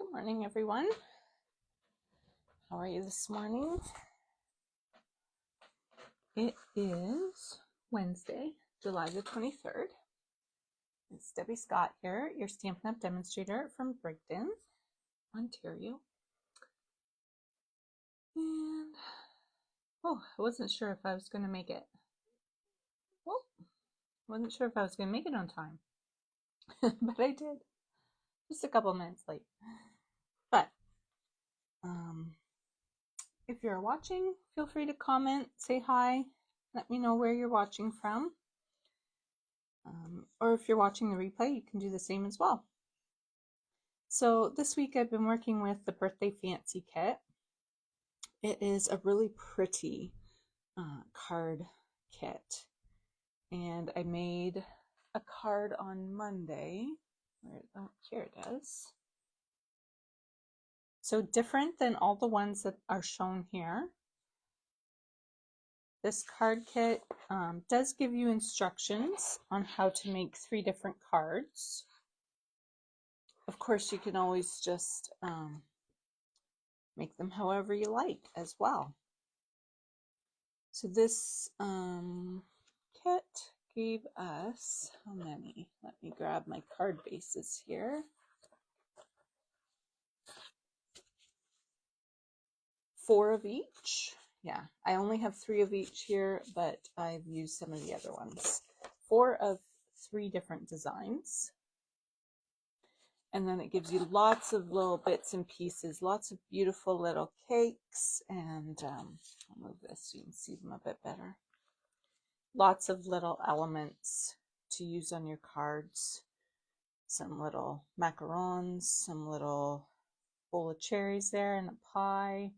Good morning, everyone. How are you this morning? It is Wednesday, July the 23rd. It's Debbie Scott here, your Stampin' Up! Demonstrator from Brigden, Ontario. And, I wasn't sure if I was going to make it. Well, wasn't sure if I was going to make it on time, but I did. Just a couple minutes late. But, if you're watching, feel free to comment, say hi, let me know where you're watching from. Or if you're watching the replay, you can do the same as well. So this week I've been working with the Birthday Fancy kit. It is a really pretty card kit. And I made a card on Monday. Here it is. So different than all the ones that are shown here. This card kit does give you instructions on how to make 3 different cards. Of course, you can always just make them however you like as well. So this kit gave us, how many? Let me grab my card bases here. 4 of each. Yeah, I only have 3 of each here, but I've used some of the other ones. 4 of 3 different designs. And then it gives you lots of little bits and pieces, lots of beautiful little cakes, and I'll move this so you can see them a bit better. Lots of little elements to use on your cards. Some little macarons, some little bowl of cherries there, and a pie.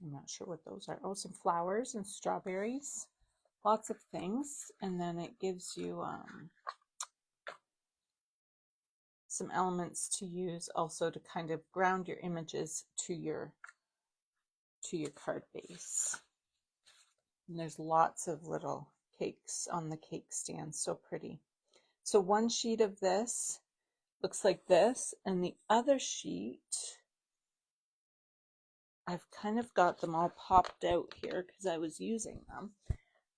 I'm not sure what those are. Oh, some flowers and strawberries. Lots of things. And then it gives you some elements to use also to kind of ground your images to your card base. And there's lots of little cakes on the cake stand, so pretty. So one sheet of this looks like this, and the other sheet, I've kind of got them all popped out here because I was using them,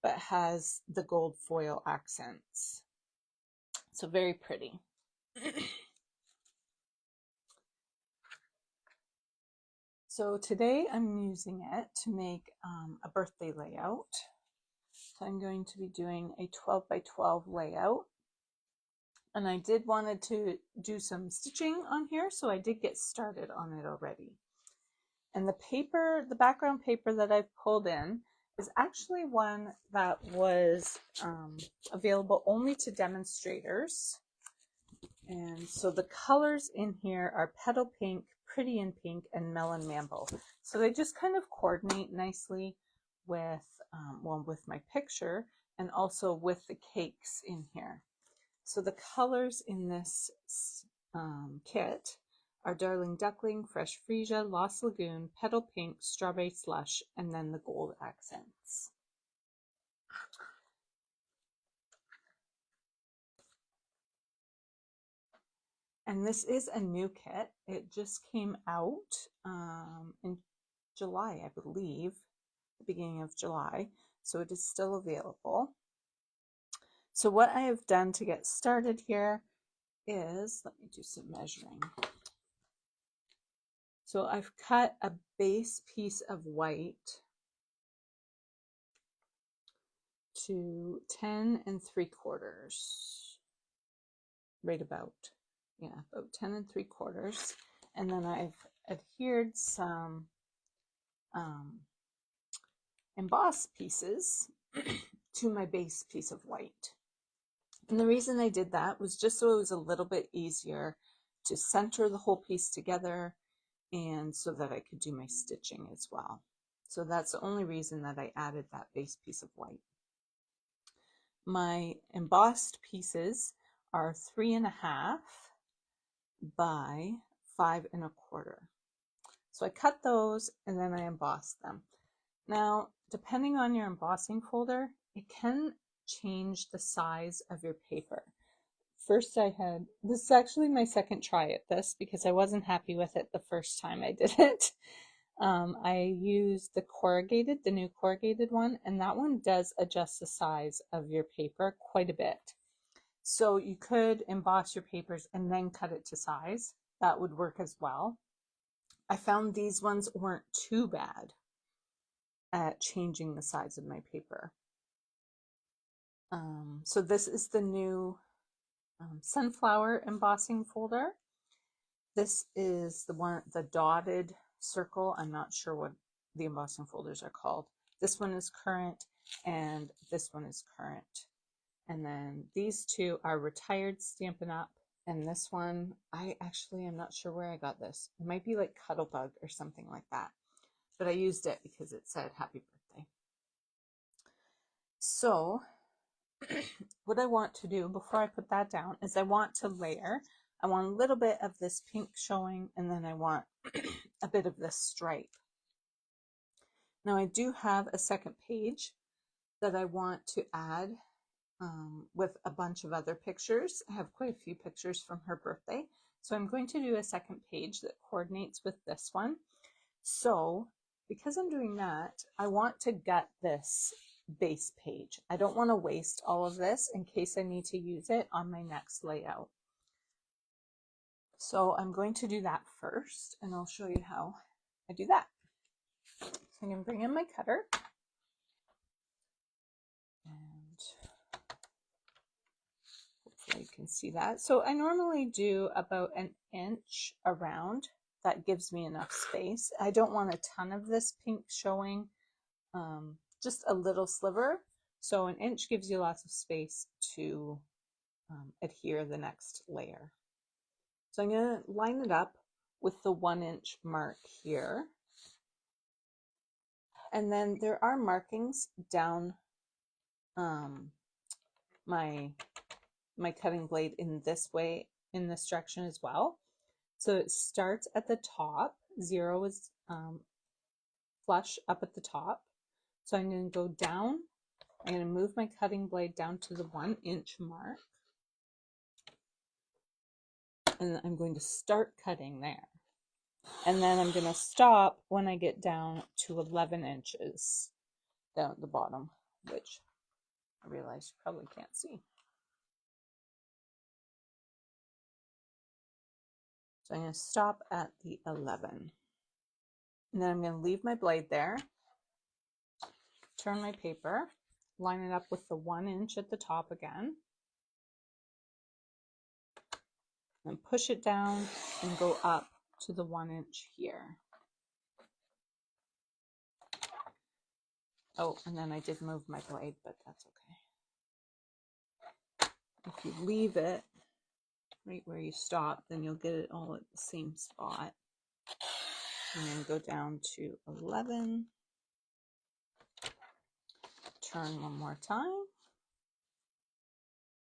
but has the gold foil accents. So very pretty. So today I'm using it to make a birthday layout. So I'm going to be doing a 12 by 12 layout. And I did wanted to do some stitching on here, so I did get started on it already. And the paper, the background paper that I've pulled in is actually one that was available only to demonstrators. And so the colors in here are Petal Pink, Pretty in Pink, and Melon Mambo. So they just kind of coordinate nicely with, with my picture and also with the cakes in here. So the colors in this kit are Darling Duckling, Fresh Freesia, Lost Lagoon, Petal Pink, Strawberry Slush, and then the gold accents. And this is a new kit. It just came out in July, I believe, the beginning of July. So it is still available. So what I have done to get started here is, let me do some measuring. So I've cut a base piece of white to 10 3/4, right about. Yeah, about 10 3/4. And then I've adhered some embossed pieces to my base piece of white. And the reason I did that was just so it was a little bit easier to center the whole piece together and so that I could do my stitching as well. So that's the only reason that I added that base piece of white. My embossed pieces are 3.5 by 5 1/4. So I cut those and then I embossed them. Now, depending on your embossing folder, it can change the size of your paper. First this is actually my second try at this because I wasn't happy with it the first time I did it. I used the new corrugated one, and that one does adjust the size of your paper quite a bit. So you could emboss your papers and then cut it to size. That would work as well. I found these ones weren't too bad at changing the size of my paper. So this is the new sunflower embossing folder. This is the dotted circle. I'm not sure what the embossing folders are called. This one is current and this one is current. And then these two are retired Stampin' Up. And this one, I'm not sure where I got this. It might be like Cuttlebug or something like that. But I used it because it said happy birthday. So what I want to do before I put that down is I want to layer. I want a little bit of this pink showing, and then I want a bit of this stripe. Now I do have a second page that I want to add with a bunch of other pictures. I have quite a few pictures from her birthday. So I'm going to do a second page that coordinates with this one. So because I'm doing that, I want to gut this base page. I don't want to waste all of this in case I need to use it on my next layout. So I'm going to do that first, and I'll show you how I do that. So I'm going to bring in my cutter, and hopefully you can see that. So I normally do about an inch around. That gives me enough space. I don't want a ton of this pink showing, just a little sliver. So an inch gives you lots of space to adhere the next layer. So I'm going to line it up with the 1 inch mark here. And then there are markings down my cutting blade in this way, in this direction as well. So it starts at the top. 0 is flush up at the top. So I'm going to go down. I'm going to move my cutting blade down to the 1 inch mark. And I'm going to start cutting there. And then I'm going to stop when I get down to 11 inches down at the bottom, which I realize you probably can't see. So I'm going to stop at the 11. And then I'm going to leave my blade there, turn my paper, line it up with the 1 inch at the top again, and push it down and go up to the 1 inch here. Oh, and then I did move my blade, but that's okay. If you leave it right where you stop, then you'll get it all at the same spot. And then go down to 11. Turn one more time.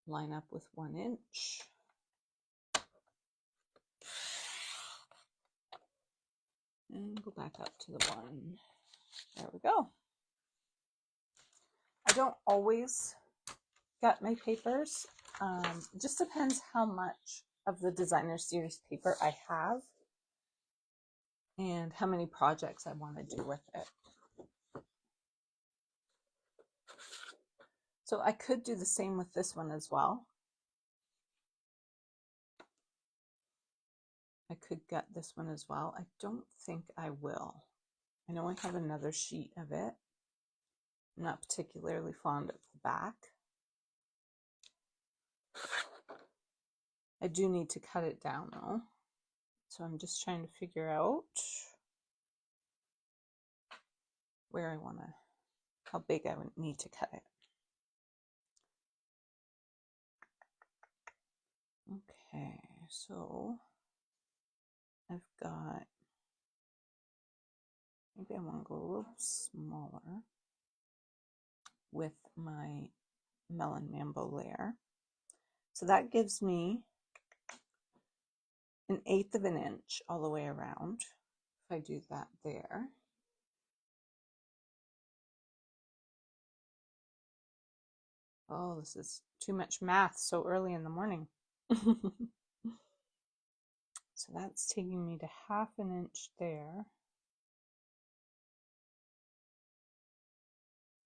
Line up with 1 inch. And go back up to the 1. There we go. I don't always gut my papers. It just depends how much of the designer series paper I have and how many projects I want to do with it. So I could do the same with this one as well. I could gut this one as well. I don't think I will. I know I have another sheet of it. I'm not particularly fond of the back. I do need to cut it down though. So I'm just trying to figure out where I want to, how big I would need to cut it. Okay, so I've got, maybe I want to go a little smaller with my Melon Mambo layer. So that gives me 1/8 of an inch all the way around. If I do that there. Oh, this is too much math so early in the morning. So that's taking me to 1/2 inch there.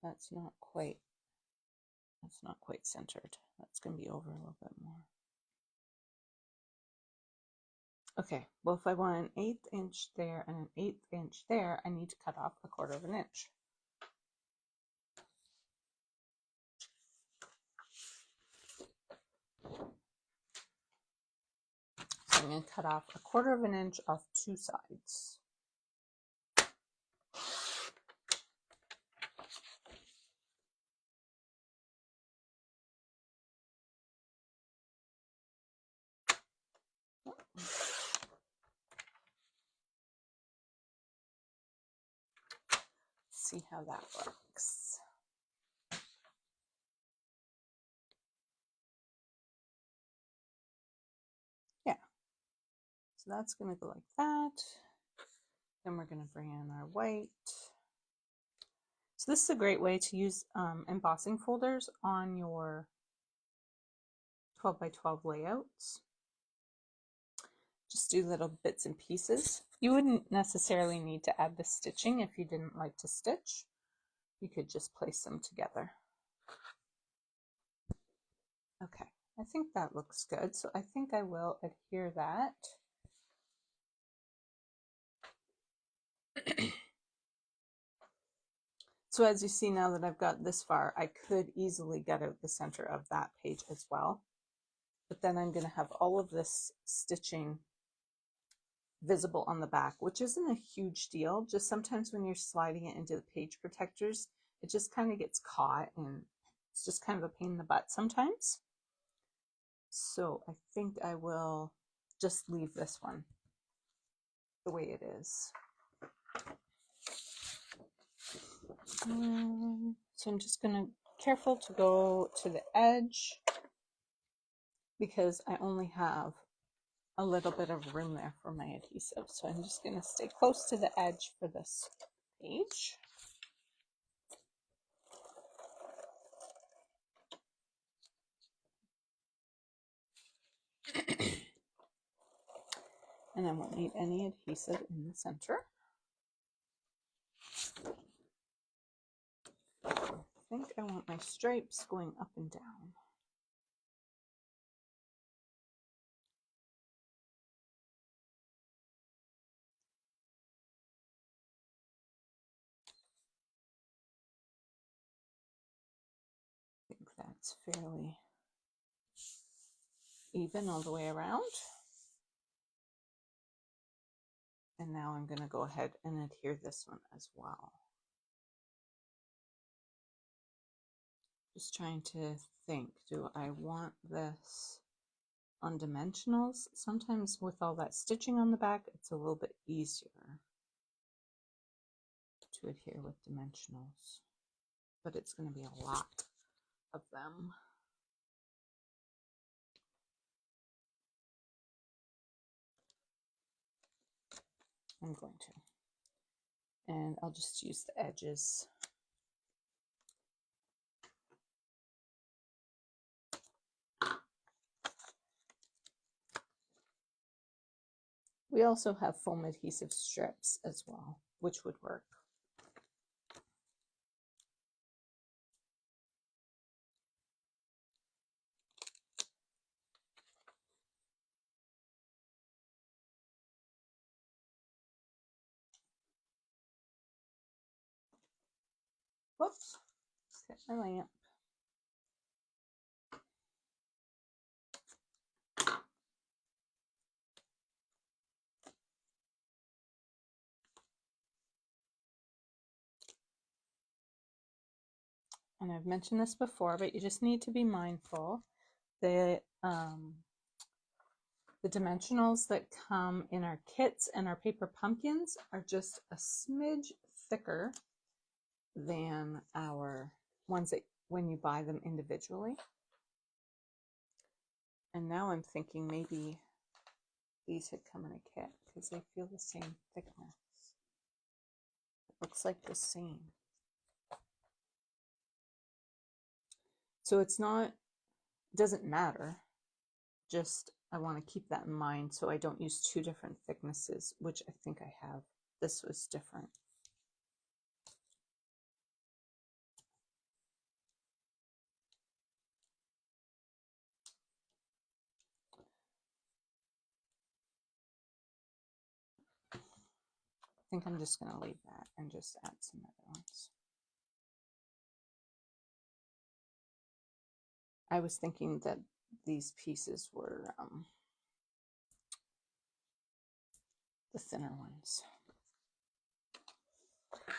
That's not quite centered. That's going to be over a little bit more. Okay, well, if I want an 1/8 inch there and an 1/8 inch there, I need to cut off 1/4 inch. So I'm going to cut off 1/4 inch off 2 sides. See how that works. Yeah, so that's going to go like that. Then we're going to bring in our white. So this is a great way to use embossing folders on your 12 by 12 layouts. Just do little bits and pieces. You wouldn't necessarily need to add the stitching if you didn't like to stitch. You could just place them together. Okay, I think that looks good. So I think I will adhere that. So as you see, now that I've got this far, I could easily get out the center of that page as well. But then I'm going to have all of this stitching visible on the back, which isn't a huge deal. Just sometimes when you're sliding it into the page protectors, it just kind of gets caught and it's just kind of a pain in the butt sometimes. So I think I will just leave this one the way it is. So I'm just going to careful to go to the edge because I only have a little bit of room there for my adhesive. So I'm just going to stay close to the edge for this page. And I won't need any adhesive in the center. I think I want my stripes going up and down. I think that's fairly even all the way around. And now I'm going to go ahead and adhere this one as well. Just trying to think, do I want this on dimensionals? Sometimes with all that stitching on the back, it's a little bit easier to adhere with dimensionals, but it's going to be a lot of them. I'm going to. And I'll just use the edges. We also have foam adhesive strips as well, which would work. Whoops, get my lamp. And I've mentioned this before, but you just need to be mindful that the dimensionals that come in our kits and our paper pumpkins are just a smidge thicker than our ones that when you buy them individually. And now I'm thinking maybe these had come in a kit because they feel the same thickness. It looks like the same. So it's not, it doesn't matter. just, I want to keep that in mind so I don't use two different thicknesses, which I think I have. This was different. I think I'm just going to leave that and just add some other ones. I was thinking that these pieces were the thinner ones.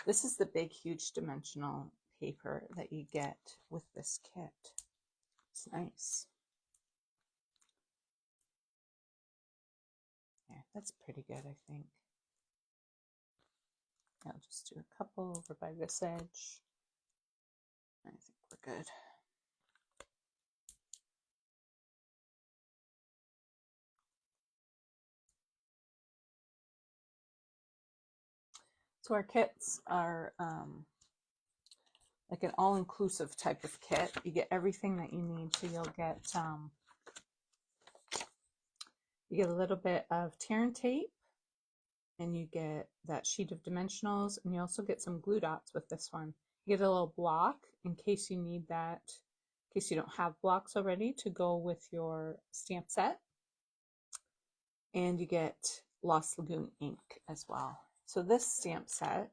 This is the big, huge dimensional paper that you get with this kit. It's nice. Yeah, that's pretty good, I think. I'll just do a couple over by this edge. I think we're good. So our kits are like an all-inclusive type of kit. You get everything that you need. So you'll get you get a little bit of tear and tape, and you get that sheet of dimensionals, and you also get some glue dots with this one. You get a little block in case you need that, in case you don't have blocks already to go with your stamp set. And you get Lost Lagoon ink as well. So this stamp set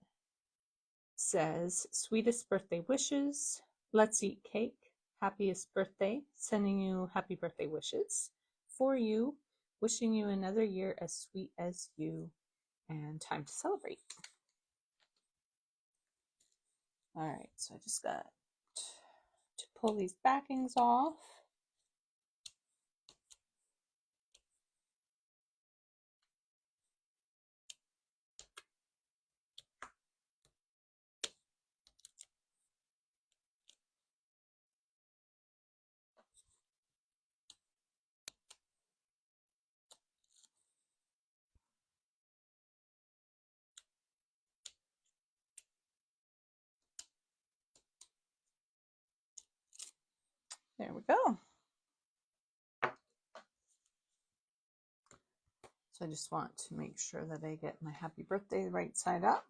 says, sweetest birthday wishes, let's eat cake, happiest birthday, sending you happy birthday wishes for you, wishing you another year as sweet as you, and time to celebrate. All right, so I just got to pull these backings off. There we go. So I just want to make sure that I get my happy birthday right side up.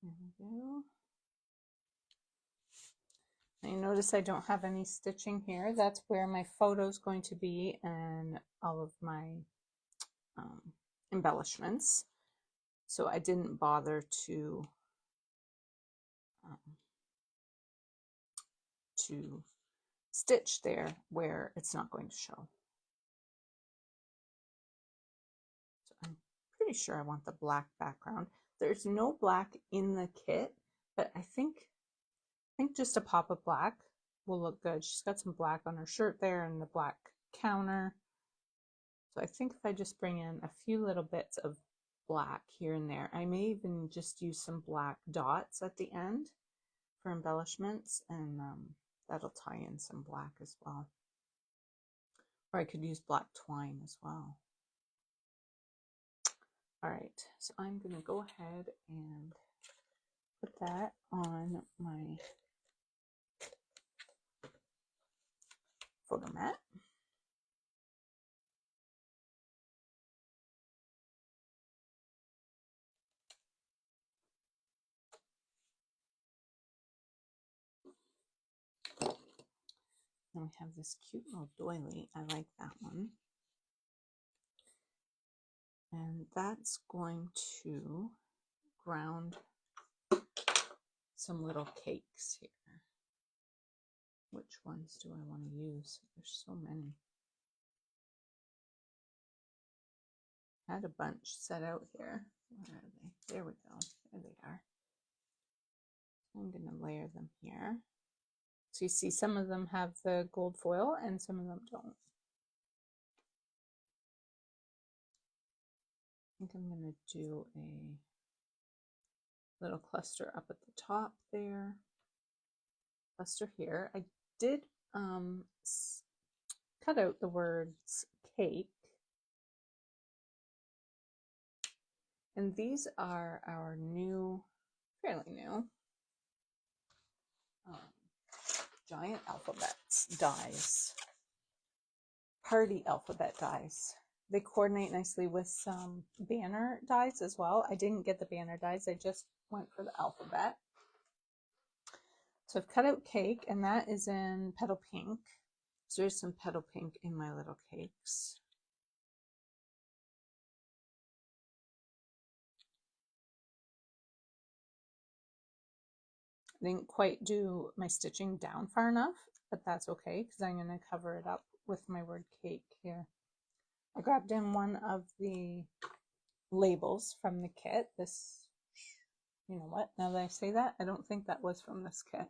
There we go. Now you notice I don't have any stitching here. That's where my photo is going to be and all of my embellishments. So I didn't bother to stitch there where it's not going to show. So I'm pretty sure I want the black background. There's no black in the kit, but I think just a pop of black will look good. She's got some black on her shirt there and the black counter. So I think if I just bring in a few little bits of black here and there, I may even just use some black dots at the end for embellishments, and that'll tie in some black as well. Or I could use black twine as well. All right, so I'm gonna go ahead and put that on my photo mat. Then we have this cute little doily. I like that one. And that's going to ground some little cakes here. Which ones do I want to use? There's so many. I had a bunch set out here. Where are they? There we go. There they are. I'm going to layer them here. So you see some of them have the gold foil and some of them don't. I think I'm going to do a little cluster up at the top there. Cluster here. I did cut out the words cake. And these are our new, fairly new, giant alphabets dies, party alphabet dies. They coordinate nicely with some banner dies as well. I didn't get the banner dies, I just went for the alphabet. So I've cut out cake, and that is in petal pink. So there's some petal pink in my little cakes. I didn't quite do my stitching down far enough, but that's okay because I'm going to cover it up with my word cake here. I grabbed in one of the labels from the kit. This, you know what, now that I say that, I don't think that was from this kit.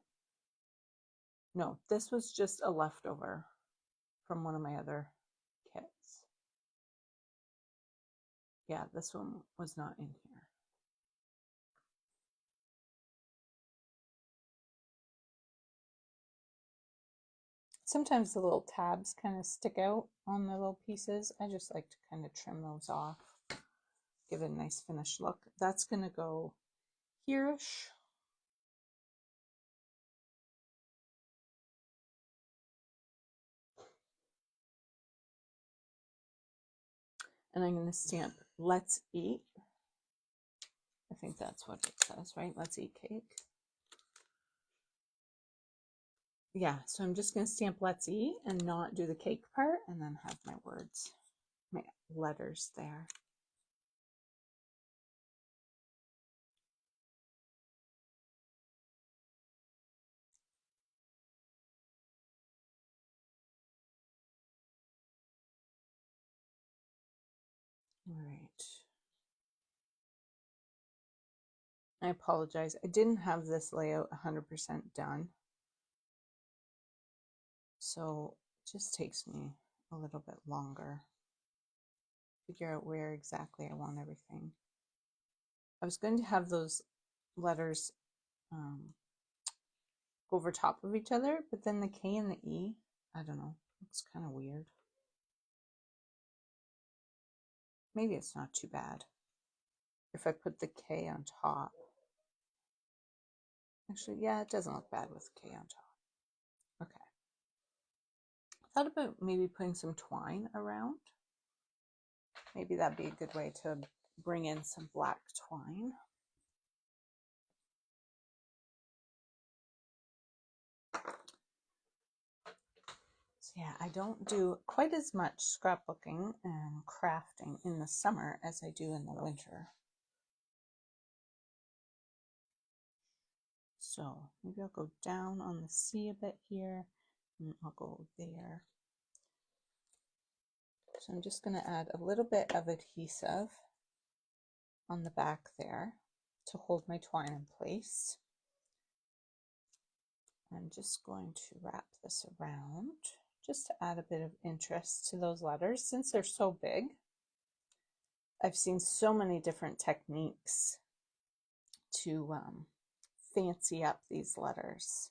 No, this was just a leftover from one of my other kits. Yeah, this one was not in here. Sometimes the little tabs kind of stick out on the little pieces. I just like to kind of trim those off, give it a nice finished look. That's going to go here-ish. And I'm going to stamp "Let's Eat." I think that's what it says, right? Let's eat cake. Yeah, so I'm just going to stamp "Let's Eat" and not do the cake part, and then have my words, my letters there. All right. I apologize. I didn't have this layout 100% done. So it just takes me a little bit longer to figure out where exactly I want everything. I was going to have those letters go over top of each other, but then the K and the E, I don't know, looks kind of weird. Maybe it's not too bad if I put the K on top. Actually, yeah, it doesn't look bad with K on top. Okay. I thought about maybe putting some twine around. Maybe that'd be a good way to bring in some black twine. So yeah, I don't do quite as much scrapbooking and crafting in the summer as I do in the winter. So maybe I'll go down on the C a bit here, and I'll go there. So I'm just going to add a little bit of adhesive on the back there to hold my twine in place. I'm just going to wrap this around just to add a bit of interest to those letters since they're so big. I've seen so many different techniques to fancy up these letters.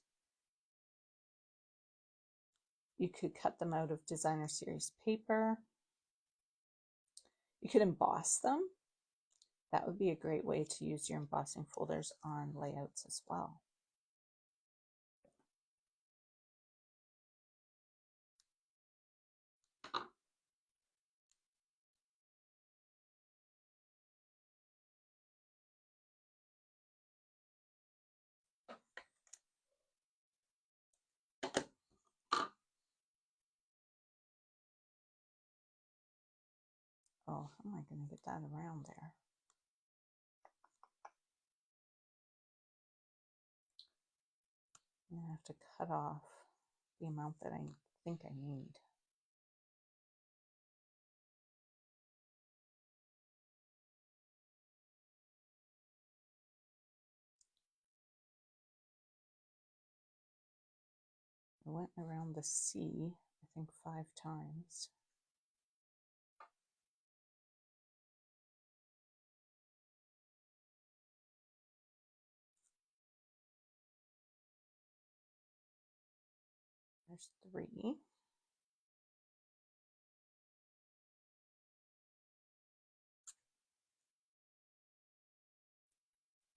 You could cut them out of designer series paper. You could emboss them. That would be a great way to use your embossing folders on layouts as well. Oh, how am I going to get that around there? I'm going to have to cut off the amount that I think I need. I went around the C, I think 5 times. There's 3.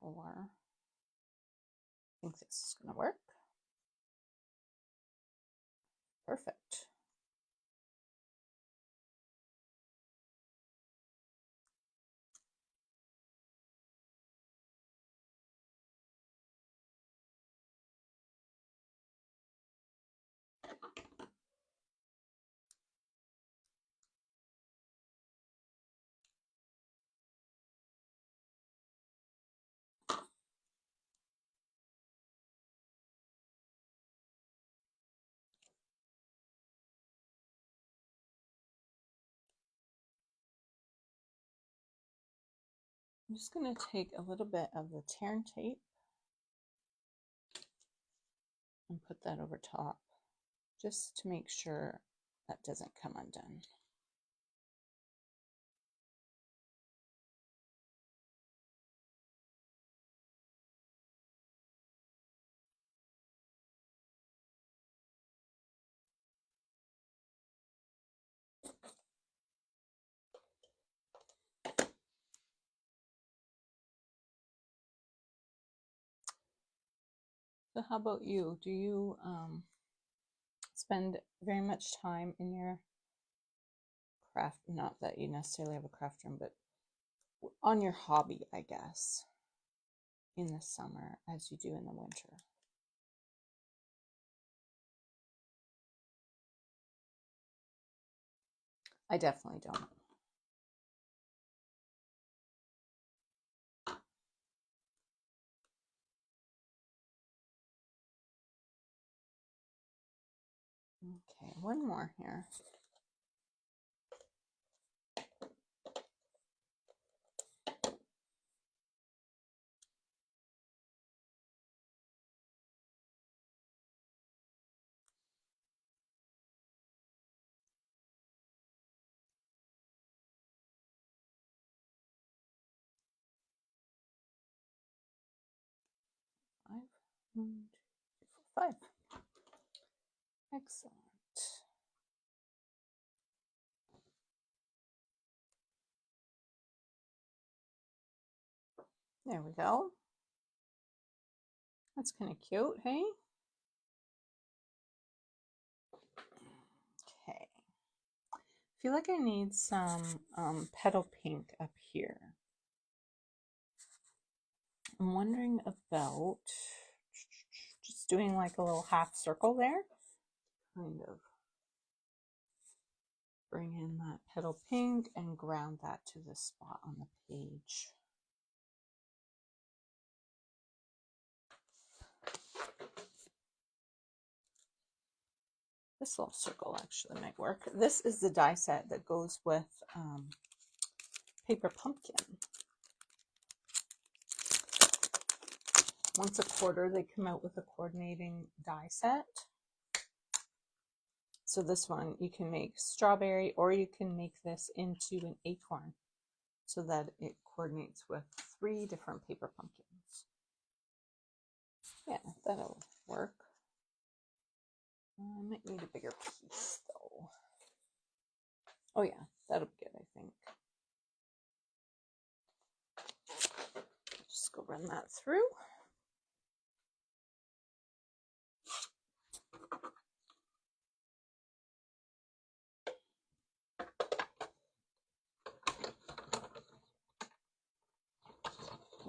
4. I think this is going to work. Perfect. I'm just going to take a little bit of the tear tape and put that over top just to make sure that doesn't come undone. So how about you? Do you spend very much time in your craft, not that you necessarily have a craft room, but on your hobby, I guess, in the summer as you do in the winter? I definitely don't. Okay, one more here. Five. 1, 2, 3, 4, 5. Excellent. There we go. That's kind of cute, hey? Okay. I feel like I need some petal pink up here. I'm wondering about just doing like a little half circle there. Kind of bring in that petal pink and ground that to the spot on the page. This little circle actually might work. This is the die set that goes with Paper Pumpkin. Once a quarter, they come out with a coordinating die set. So this one, you can make strawberry, or you can make this into an acorn so that it coordinates with 3 different paper pumpkins. Yeah, that'll work. I might need a bigger piece though. Oh yeah, that'll be good, I think. Just go run that through.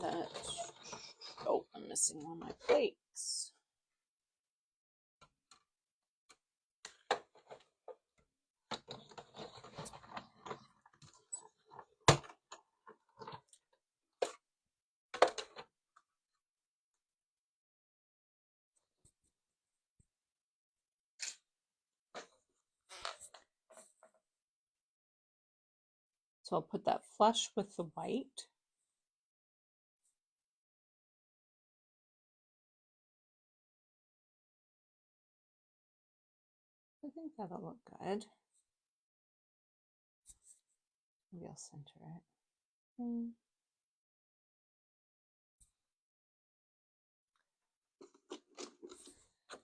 That, oh, I'm missing one of my plates. So I'll put that flush with the white. I think that'll look good. Maybe I'll center it.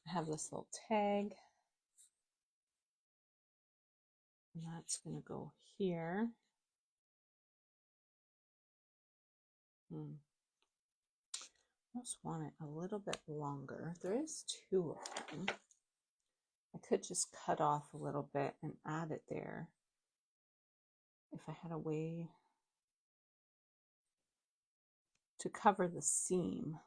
I have this little tag. And that's going to go here. I just want it a little bit longer. There is 2 of them. I could just cut off a little bit and add it there if I had a way to cover the seam.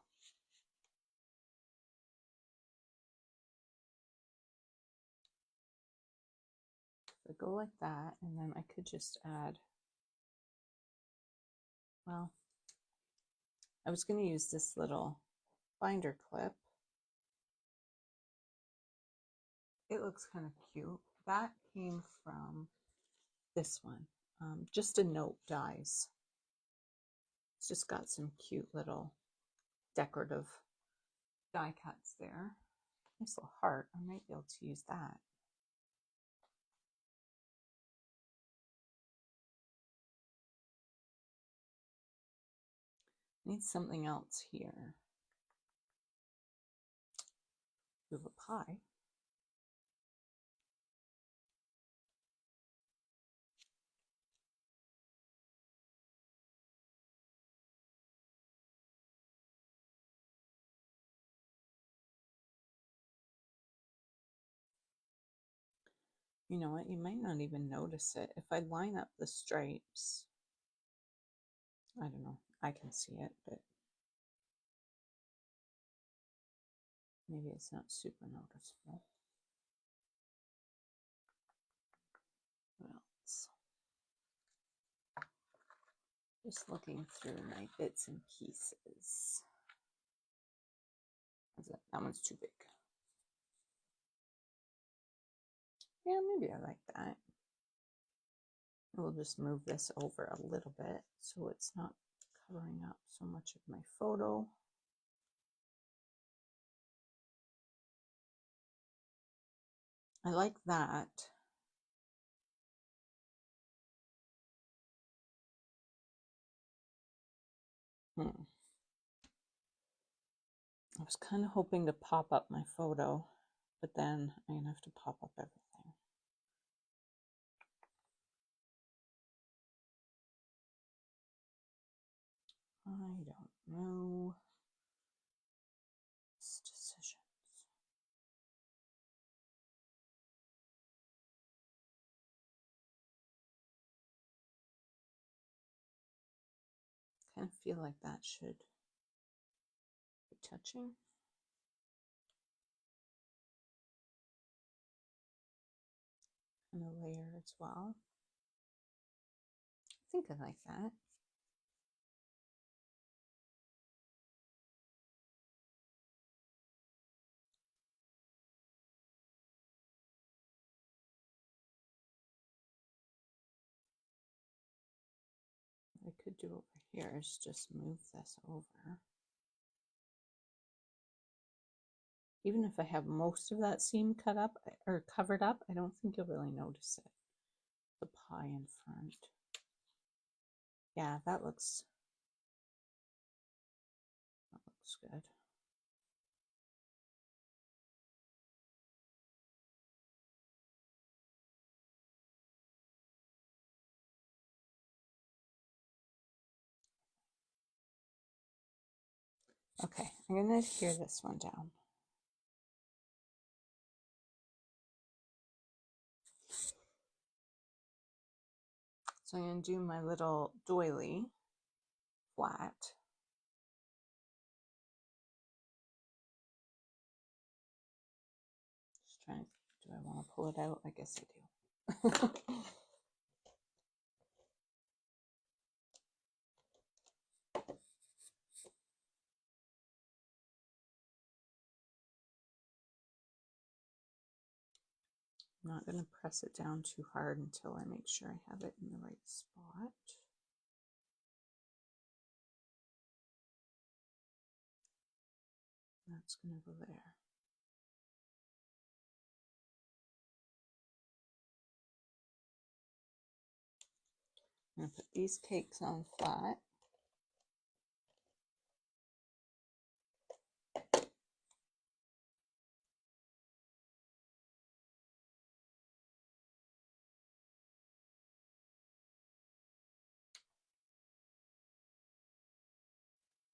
So go like that, and then I could just add, well, I was going to use this little binder clip. It looks kind of cute. That came from this one, just a note dies. It's just got some cute little decorative die cuts there. Nice little heart. I might be able to use that. Need something else here. We have a pie. You know what? You might not even notice it. If I line up the stripes, I don't know. I can see it, but maybe it's not super noticeable. What else? Just looking through my bits and pieces. That one's too big. Yeah, maybe I like that. We'll just move this over a little bit so it's not covering up so much of my photo. I like that. I was kind of hoping to pop up my photo, but then I'm going to have to pop up everything. I don't know. It's decisions. Kind of feel like that should be touching. And a layer as well. I think I like that. What I could do over here is just move this over. Even if I have most of that seam cut up or covered up, I don't think you'll really notice it. The pie in front. Yeah, that looks good. Okay, I'm going to adhere this one down. So I'm going to do my little doily flat. Just trying, do I want to pull it out? I guess I do. I'm not going to press it down too hard until I make sure I have it in the right spot. That's going to go there. I'm going to put these cakes on flat.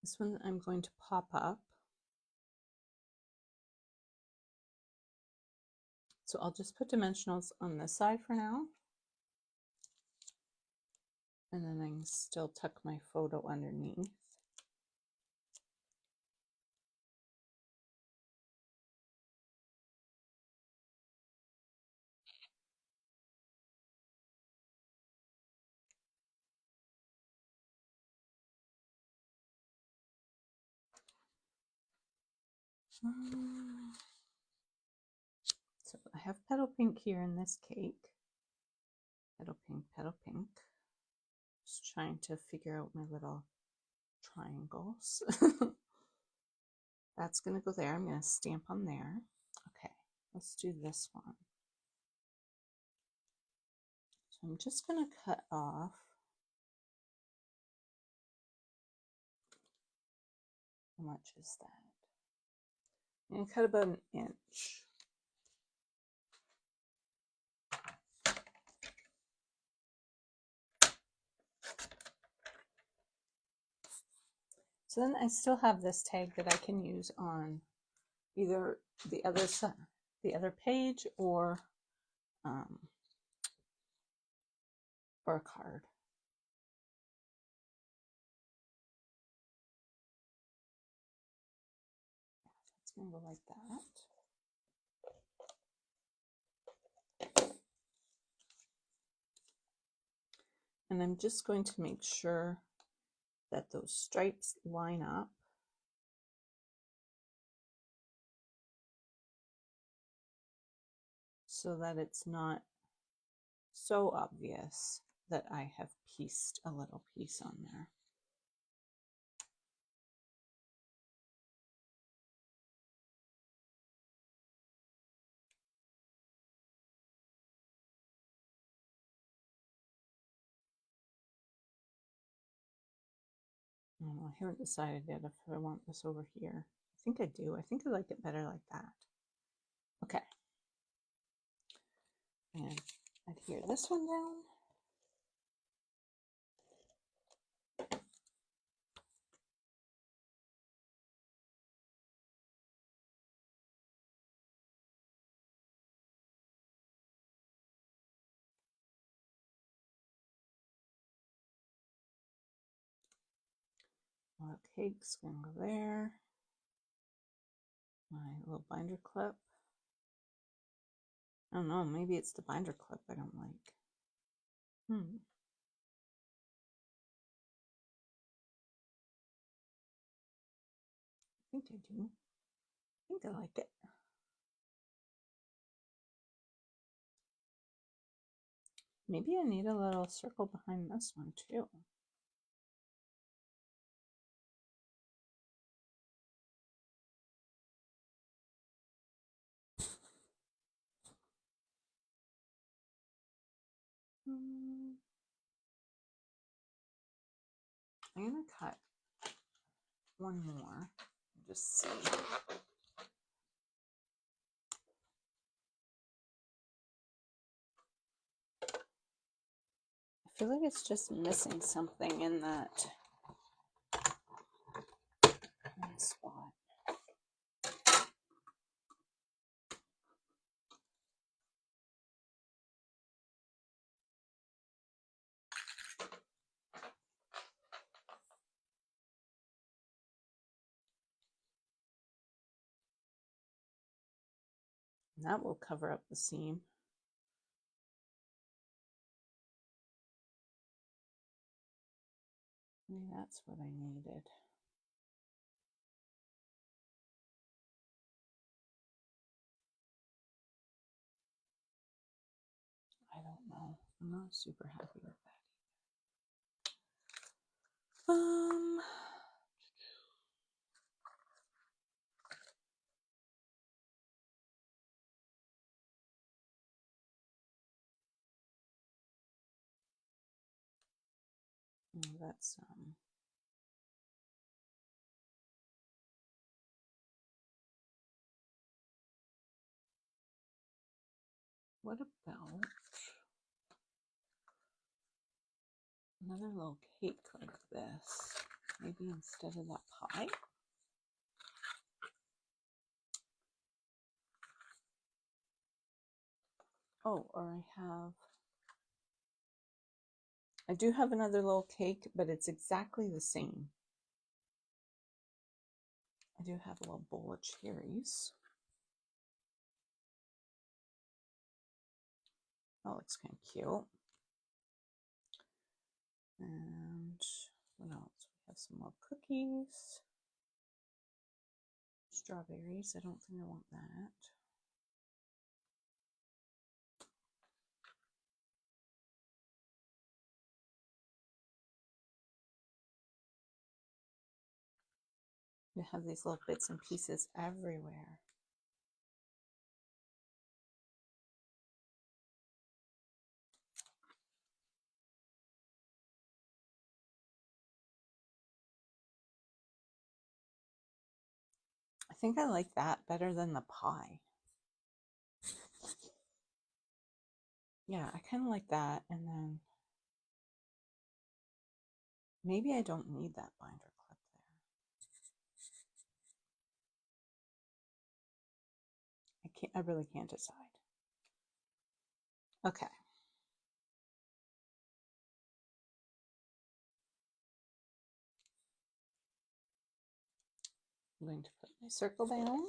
This one I'm going to pop up. So So I'll just put dimensionals on this side for now. And then I can still tuck my photo underneath. So I have petal pink here in this cake. Petal pink, petal pink. Just trying to figure out my little triangles. That's going to go there. I'm going to stamp on there. Okay, let's do this one. So I'm just going to cut off how much is that? I'm going to cut about an inch. So then I still have this tag that I can use on either the other side, the other page, or a card. It's going to go like that. And I'm just going to make sure that those stripes line up. So that it's not so obvious that I have pieced a little piece on there. I haven't decided yet if I want this over here. I think I do. I think I like it better like that. Okay. And adhere this one down. My cake's gonna go there. My little binder clip. I don't know, maybe it's the binder clip I don't like. I think I do. I think I like it. Maybe I need a little circle behind this one too. I'm gonna cut one more. Just see. I feel like it's just missing something in that one spot. And that will cover up the seam. Maybe that's what I needed. I don't know. I'm not super happy with that. That's what about another little cake like this? Maybe instead of that pie? Oh, or I do have another little cake, but it's exactly the same. I do have a little bowl of cherries. That looks kind of cute. And what else? We have some more cookies. Strawberries. I don't think I want that. You have these little bits and pieces everywhere. I think I like that better than the pie. Yeah, I kind of like that. And then maybe I don't need that binder clip there. I really can't decide. Okay. I'm going to put my circle down.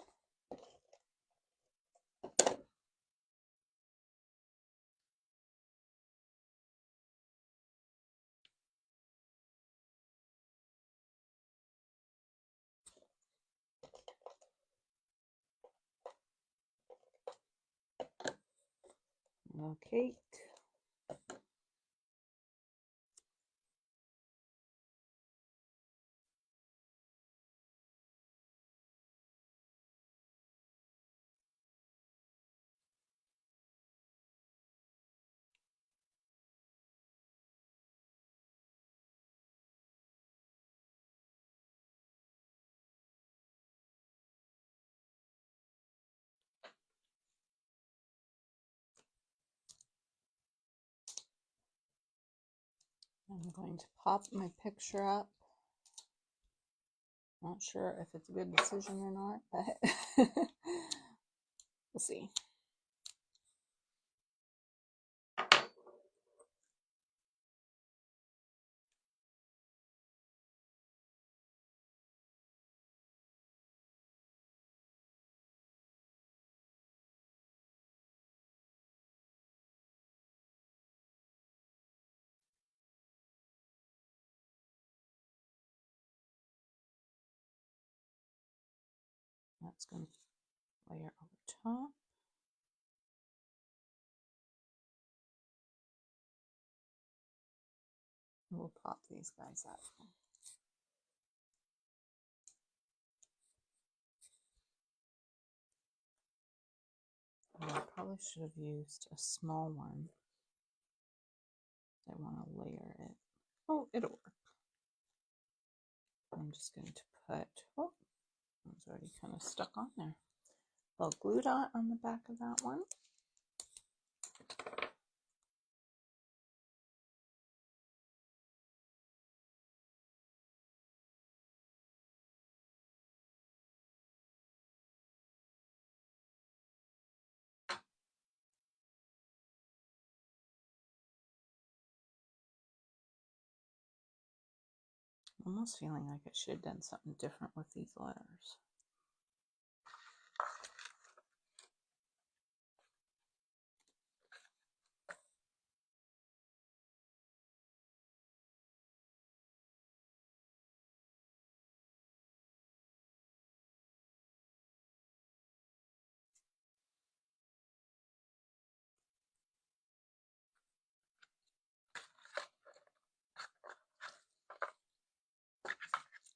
Little cake. I'm going to pop my picture up. Not sure if it's a good decision or not, but we'll see. That's going to layer over top. We'll pop these guys up. I probably should have used a small one. I want to layer it. Oh, it'll work. I'm just going to put, oh, it's already kind of stuck on there. A little glue dot on the back of that one. Almost feeling like I should have done something different with these letters.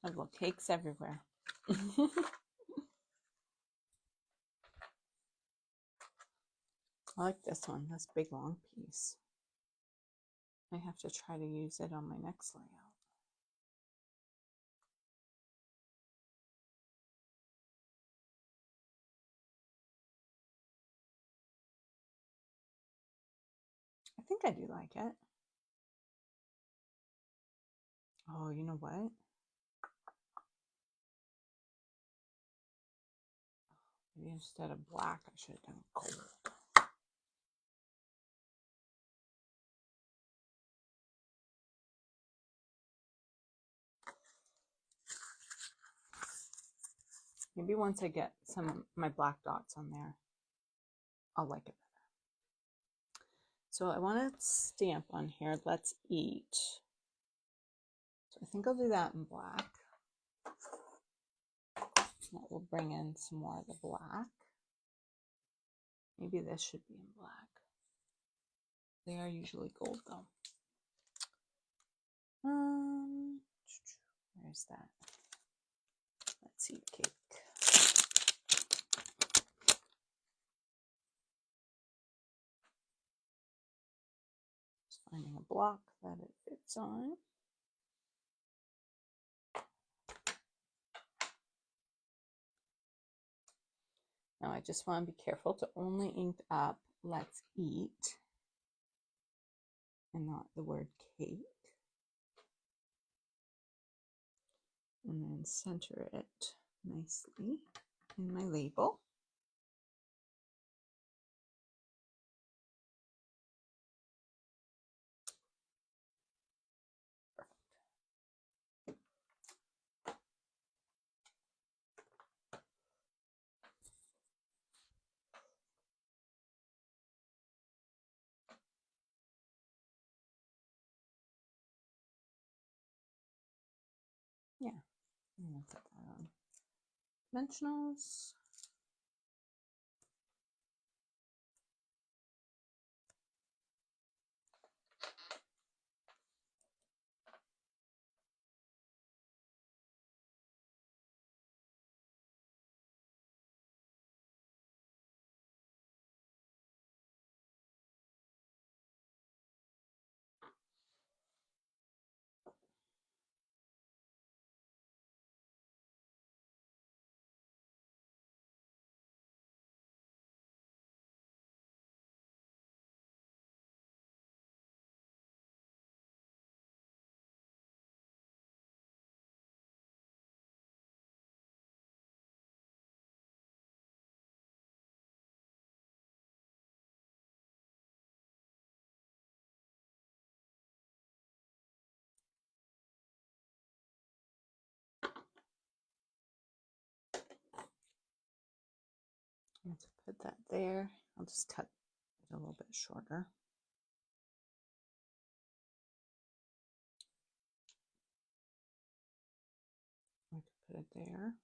I have little cakes everywhere. I like this one, this big long piece. I have to try to use it on my next layout. I think I do like it. Oh, you know what? Maybe instead of black, I should have done gold. Maybe once I get some of my black dots on there, I'll like it better. So I want to stamp on here, let's eat. So I think I'll do that in black. That will bring in some more of the black. Maybe this should be in black. They are usually gold though. Where's that? Let's eat cake. Just finding a block that it fits on. Now I just want to be careful to only ink up let's eat and not the word cake. And then center it nicely in my label. Yeah, I'm gonna put that on dimensionals. Let's put that there. I'll just cut it a little bit shorter. I could put it there.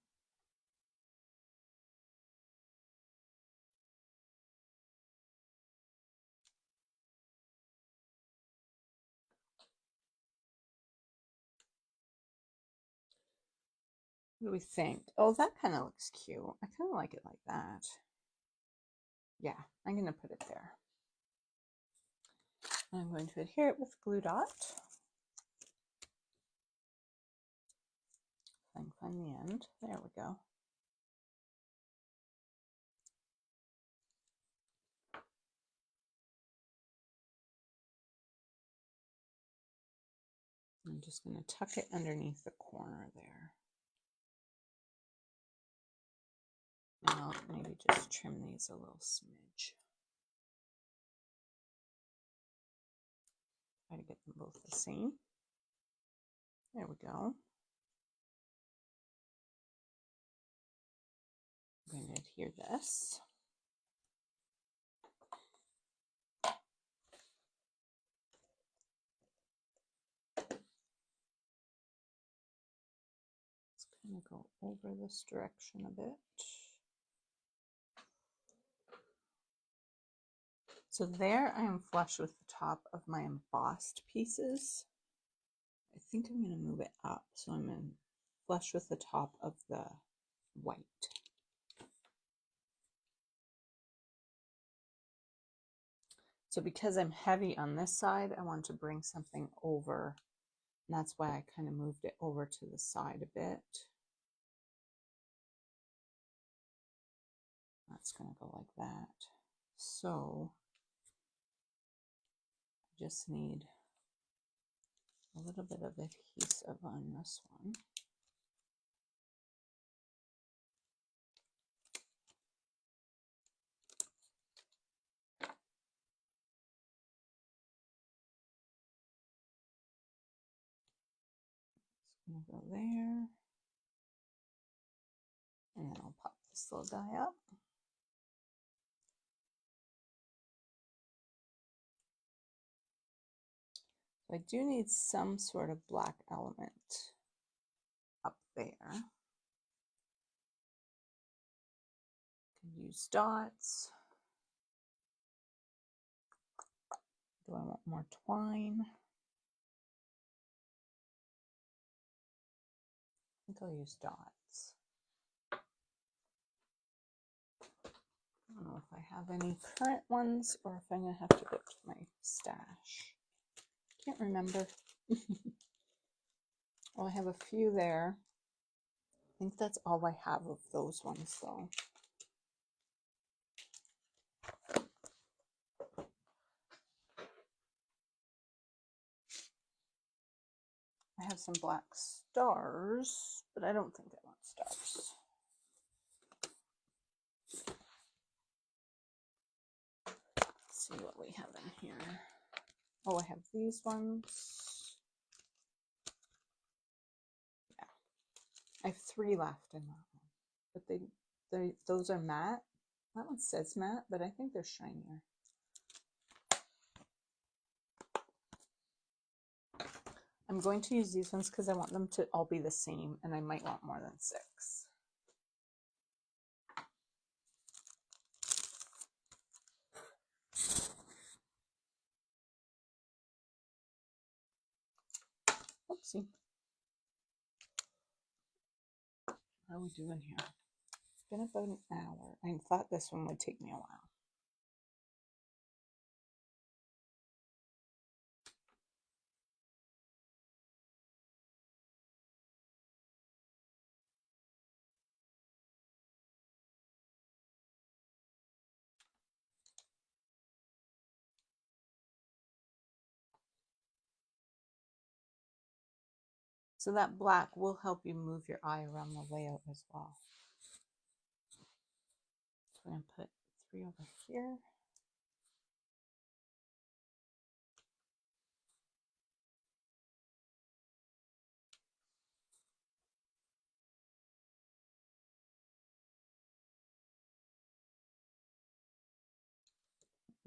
What do we think? Oh, that kind of looks cute. I kind of like it like that. Yeah, I'm going to put it there. I'm going to adhere it with glue dot. I can find the end. There we go. I'm just going to tuck it underneath the corner there. And I'll maybe just trim these a little smidge. Try to get them both the same. There we go. I'm going to adhere this. Just kind of go over this direction a bit. So there I am flush with the top of my embossed pieces. I think I'm going to move it up, so I'm in flush with the top of the white. So because I'm heavy on this side, I want to bring something over, and that's why I kind of moved it over to the side a bit. That's going to go like that. So I just need a little bit of adhesive on this one. It's going to go there. And then I'll pop this little guy up. I do need some sort of black element up there. Can use dots. Do I want more twine? I think I'll use dots. I don't know if I have any current ones or if I'm going to have to go to my stash. Can't remember. Well, I have a few there. I think that's all I have of those ones though. I have some black stars, but I don't think I want stars. Let's see what we have in here. Oh, I have these ones. Yeah, I have 3 left in that one, but those are matte. That one says matte, but I think they're shinier. I'm going to use these ones because I want them to all be the same, and I might want more than 6. Oopsie. How are we doing here? It's been about an hour. I thought this one would take me a while. So that black will help you move your eye around the layout as well. So I'm going to put 3 over here.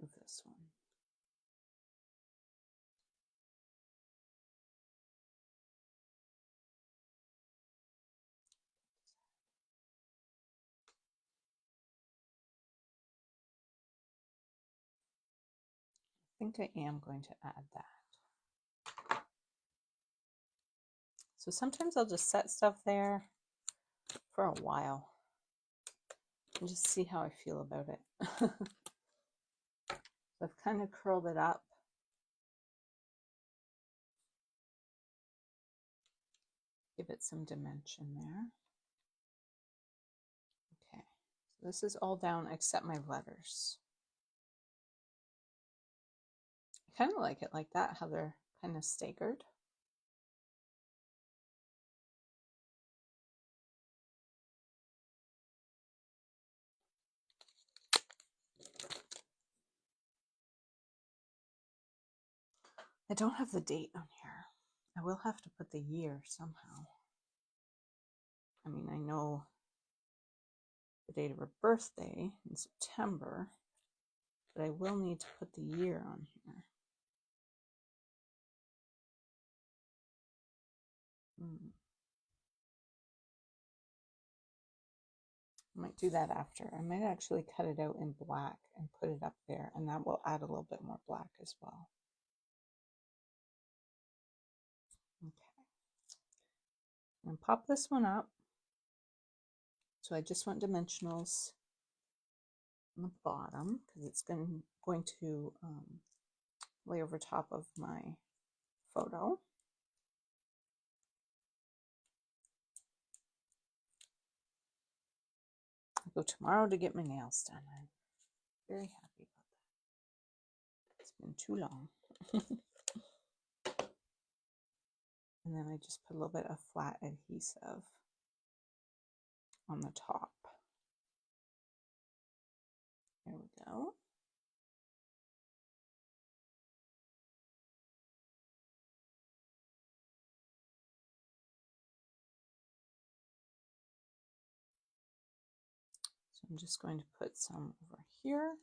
Move this one. I think I am going to add that. So sometimes I'll just set stuff there for a while and just see how I feel about it. So I've kind of curled it up. Give it some dimension there. Okay, so this is all down except my letters. I kind of like it like that, how they're kind of staggered. I don't have the date on here. I will have to put the year somehow. I mean, I know the date of her birthday in September, but I will need to put the year on here. I might do that after. I might actually cut it out in black and put it up there, and that will add a little bit more black as well. Okay. And pop this one up. So I just want dimensionals on the bottom because it's going to lay over top of my photo. I go tomorrow to get my nails done. I'm very happy about that. It's been too long. And then I just put a little bit of flat adhesive on the top. There we go. I'm just going to put some over here.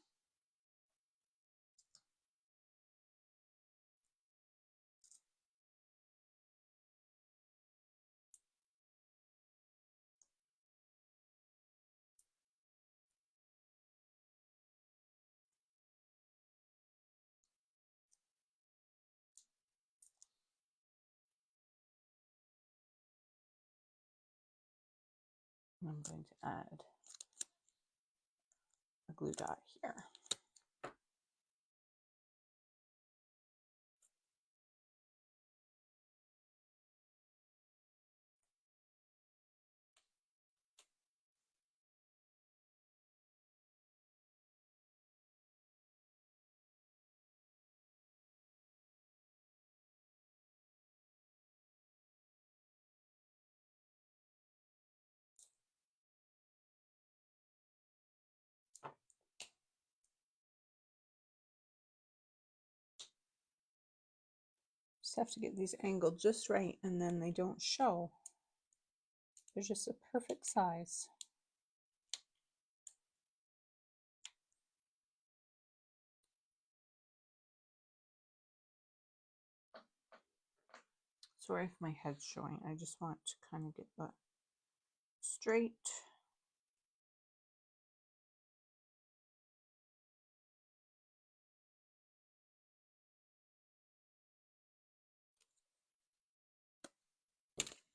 I'm going to add a glue dot here. Just have to get these angled just right, and then they don't show. They're just a perfect size. Sorry if my head's showing. I just want to kind of get that straight.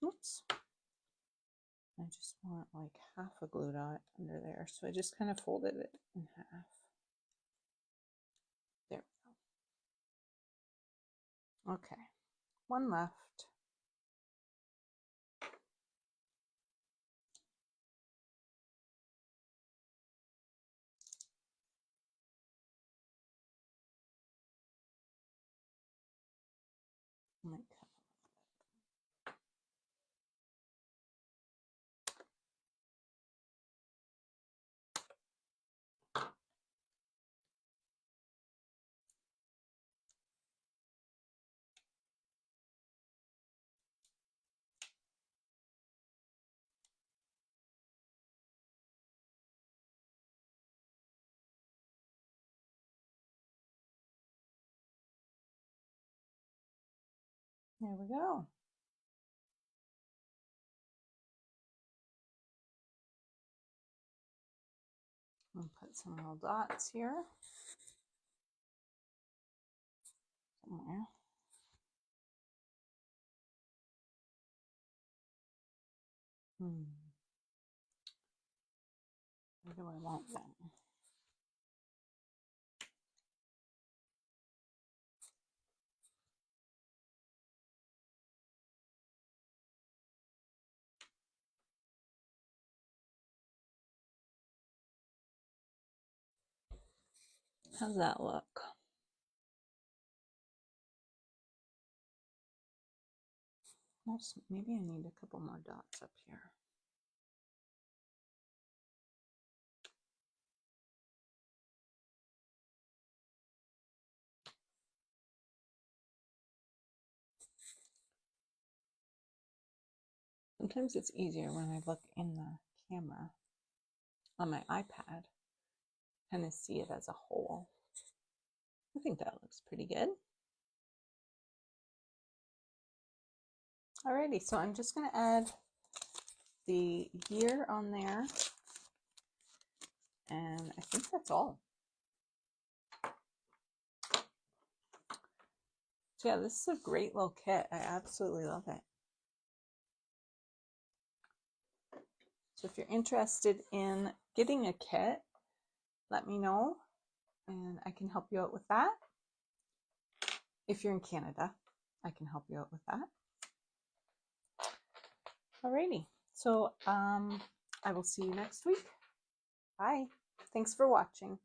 Oops. I just want like half a glue dot under there. So I just kind of folded it in half. There we go. Okay, one left. Might cut. There we go. I'll put some little dots here somewhere. Where do I want them? How's that look? Maybe I need a couple more dots up here. Sometimes it's easier when I look in the camera on my iPad and I see it as a whole. I think that looks pretty good. Alrighty, so I'm just going to add the year on there, and I think that's all. So yeah, this is a great little kit. I absolutely love it. So if you're interested in getting a kit, let me know and I can help you out with that. If you're in Canada, I can help you out with that. Alrighty, so I will see you next week. Bye. Thanks for watching.